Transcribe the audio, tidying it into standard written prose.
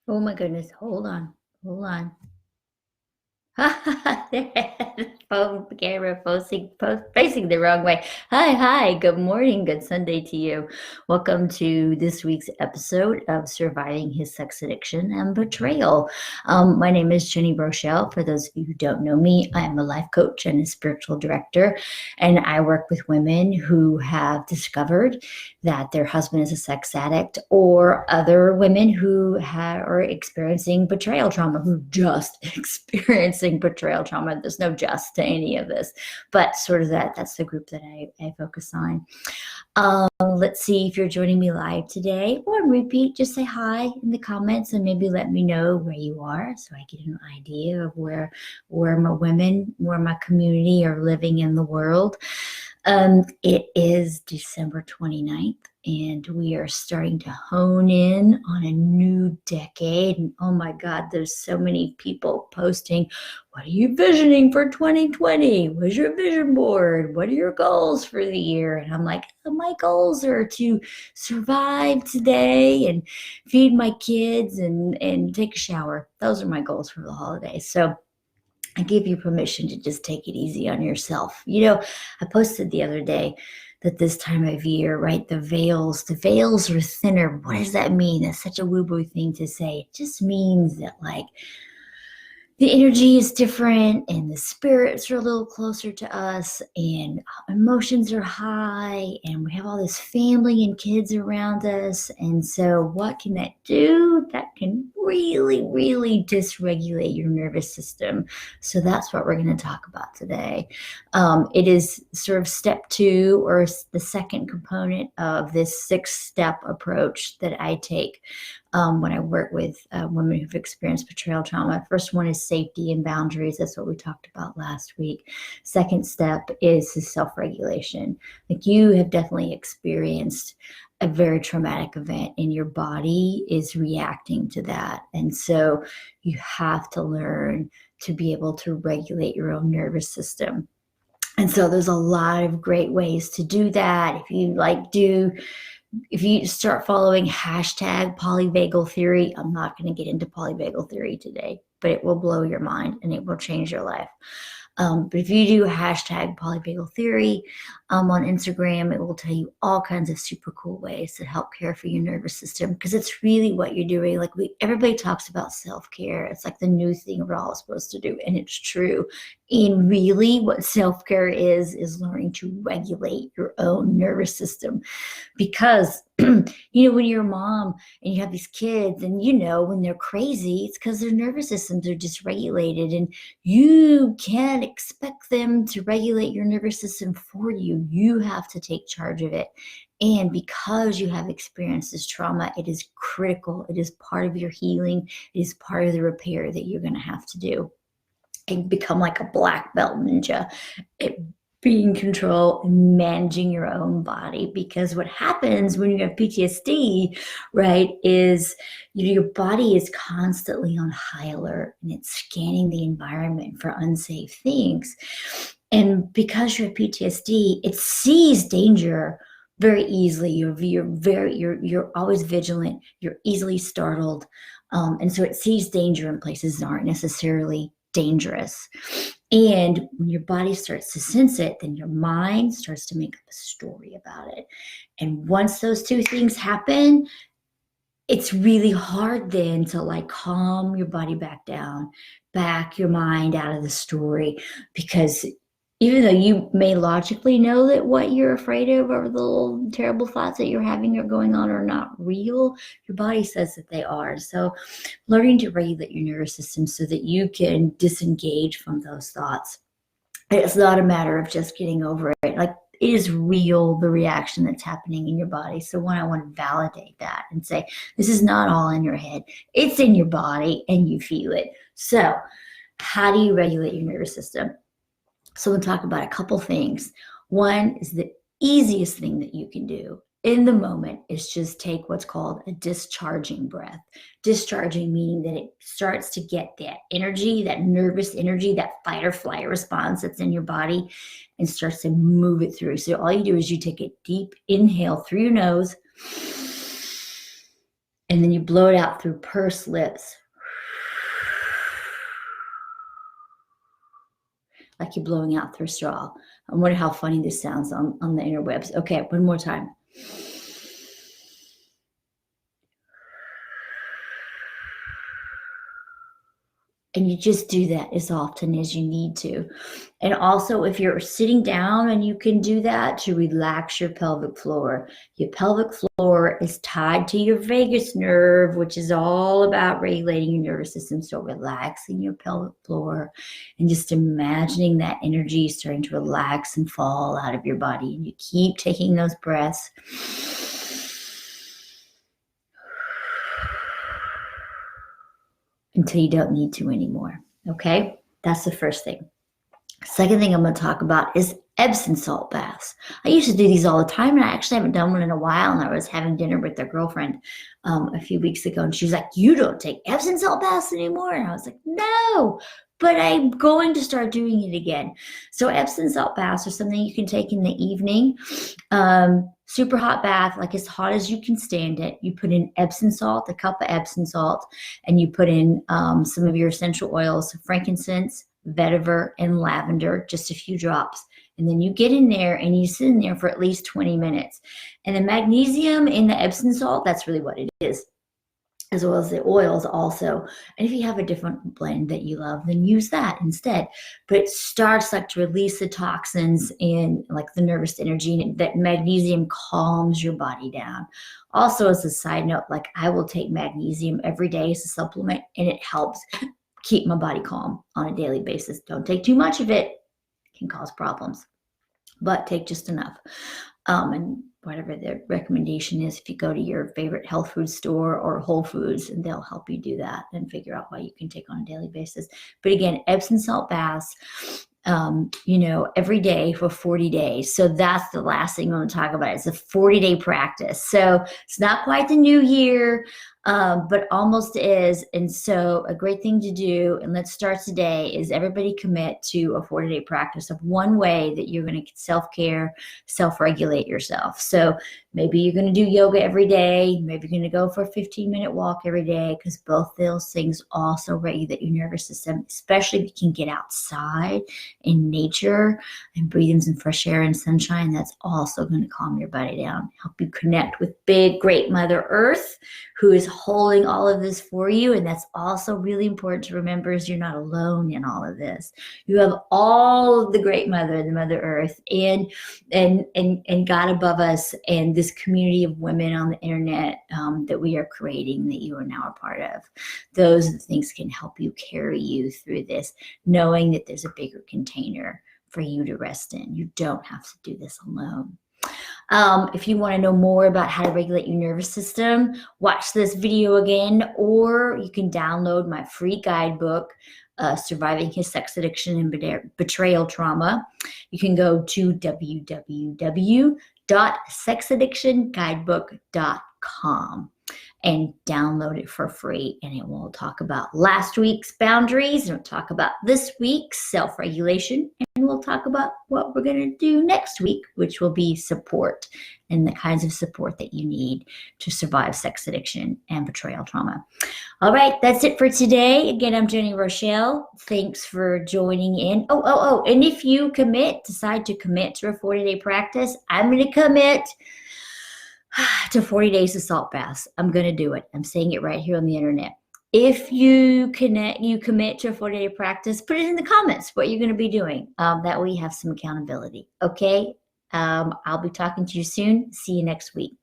Oh my goodness. Hold on. Hold on. Phone camera facing the wrong way. Hi. Good morning. Good Sunday to you. Welcome to this week's episode of Surviving His Sex Addiction and Betrayal. My name is Jenni Rochelle. For those of you who don't know me, I am a life coach and a spiritual director, and I work with women who have discovered that their husband is a sex addict, or other women who are experiencing betrayal trauma, who just experiencing betrayal trauma. There's no just to any of this, but sort of that's the group that I focus on. Let's see, if you're joining me live today or repeat, just say hi in the comments and maybe let me know where you are so I get an idea of where my community are living in the world. It is December 29th, and we are starting to hone in on a new decade. And oh my God, there's so many people posting, what are you visioning for 2020? What's your vision board? What are your goals for the year? And I'm like, my goals are to survive today and feed my kids and take a shower. Those are my goals for the holidays. So I give you permission to just take it easy on yourself. I posted the other day that this time of year, right, the veils are thinner. What does that mean? That's such a woo-woo thing to say. It just means that, like, the energy is different and the spirits are a little closer to us and emotions are high and we have all this family and kids around us. And so what can that do? That can really, really dysregulate your nervous system. So that's what we're going to talk about today. It is sort of step 2, or the second component of this 6-step approach that I take when I work with women who've experienced betrayal trauma. First one is safety and boundaries. That's what we talked about last week. Second step is self-regulation. Like, you have definitely experienced a very traumatic event and your body is reacting to that. And so you have to learn to be able to regulate your own nervous system. And so there's a lot of great ways to do that. If you start following hashtag polyvagal theory, I'm not going to get into polyvagal theory today, but it will blow your mind and it will change your life. But if you do hashtag polyvagal theory on Instagram, it will tell you all kinds of super cool ways to help care for your nervous system, because it's really what you're doing. Like, everybody talks about self-care. It's like the new thing we're all supposed to do, and it's true. And really what self-care is learning to regulate your own nervous system. Because when you're a mom and you have these kids, and when they're crazy, it's because their nervous systems are dysregulated, and you can't expect them to regulate your nervous system for you. You have to take charge of it. And because you have experienced this trauma, it is critical. It is part of your healing. It is part of the repair that you're going to have to do and become like a black belt ninja. Being in control and managing your own body. Because what happens when you have PTSD, right, is your body is constantly on high alert and it's scanning the environment for unsafe things. And because you have PTSD, it sees danger very easily. You're always vigilant. You're easily startled, and so it sees danger in places that aren't necessarily dangerous. And when your body starts to sense it, then your mind starts to make up a story about it. And once those two things happen, it's really hard then to, like, calm your body back down, back your mind out of the story. Because even though you may logically know that what you're afraid of, or the little terrible thoughts that you're having are going on, are not real, your body says that they are. So learning to regulate your nervous system so that you can disengage from those thoughts. It's not a matter of just getting over it. Like, it is real, the reaction that's happening in your body. So I want to validate that and say, this is not all in your head. It's in your body and you feel it. So how do you regulate your nervous system? So we'll talk about a couple things. One is the easiest thing that you can do in the moment is just take what's called a discharging breath. Discharging meaning that it starts to get that energy, that nervous energy, that fight or flight response that's in your body, and starts to move it through. So all you do is you take a deep inhale through your nose, And then you blow it out through pursed lips. Like you're blowing out through a straw. I wonder how funny this sounds on the interwebs. Okay, one more time. And you just do that as often as you need to. And also, if you're sitting down, and you can do that to relax your pelvic floor. Your pelvic floor is tied to your vagus nerve, which is all about regulating your nervous system. So relaxing your pelvic floor and just imagining that energy starting to relax and fall out of your body. And you keep taking those breaths. Until you don't need to anymore. Okay? That's the first thing. Second thing I'm going to talk about is Epsom salt baths. I used to do these all the time, and I actually haven't done one in a while. And I was having dinner with their girlfriend a few weeks ago, and she was like, "You don't take Epsom salt baths anymore?" And I was like, "No, but I'm going to start doing it again." So Epsom salt baths are something you can take in the evening. Super hot bath, like as hot as you can stand it. You put in Epsom salt, a cup of Epsom salt, and you put in some of your essential oils, frankincense, vetiver, and lavender, just a few drops. And then you get in there and you sit in there for at least 20 minutes. And the magnesium in the Epsom salt, that's really what it is, as well as the oils also. And if you have a different blend that you love, then use that instead. But it starts like to release the toxins and like the nervous energy, and that magnesium calms your body down. Also, as a side note, like I will take magnesium every day as a supplement, and it helps keep my body calm on a daily basis. Don't take too much of it. It can cause problems, but take just enough. And whatever the recommendation is, if you go to your favorite health food store or Whole Foods, and they'll help you do that and figure out what you can take on a daily basis. But again, Epsom salt baths, every day for 40 days. So that's the last thing I want to talk about. It's a 40-day practice. So it's not quite the new year, but almost is. And so a great thing to do, and let's start today, is everybody commit to a 40-day practice of one way that you're going to self-care, self-regulate yourself. So maybe you're going to do yoga every day. Maybe you're going to go for a 15-minute walk every day, because both those things also regulate your nervous system, especially if you can get outside in nature and breathe in some fresh air and sunshine. That's also going to calm your body down, help you connect with big, great Mother Earth, who is holding all of this for you. And that's also really important to remember, is you're not alone in all of this. You have all of the great Mother, the Mother Earth, and God above us, and this community of women on the internet that we are creating, that you are now a part of. Those are the things can help you carry you through this, knowing that there's a bigger container for you to rest in. You don't have to do this alone. If you want to know more about how to regulate your nervous system, watch this video again, or you can download my free guidebook, Surviving His Sex Addiction and Betrayal Trauma. You can go to www.sexaddictionguidebook.com and download it for free. And it will talk about last week's boundaries, and we'll talk about this week's self-regulation, and we'll talk about what we're going to do next week, which will be support, and the kinds of support that you need to survive sex addiction and betrayal trauma. All right, that's it for today. Again, I'm Jenni Rochelle. Thanks for joining in. And if you decide to commit to a 40-day practice, I'm going to commit to 40 days of salt baths. I'm going to do it. I'm saying it right here on the internet. If you commit to a 40-day practice, put it in the comments what you're going to be doing. That way you have some accountability. Okay? I'll be talking to you soon. See you next week.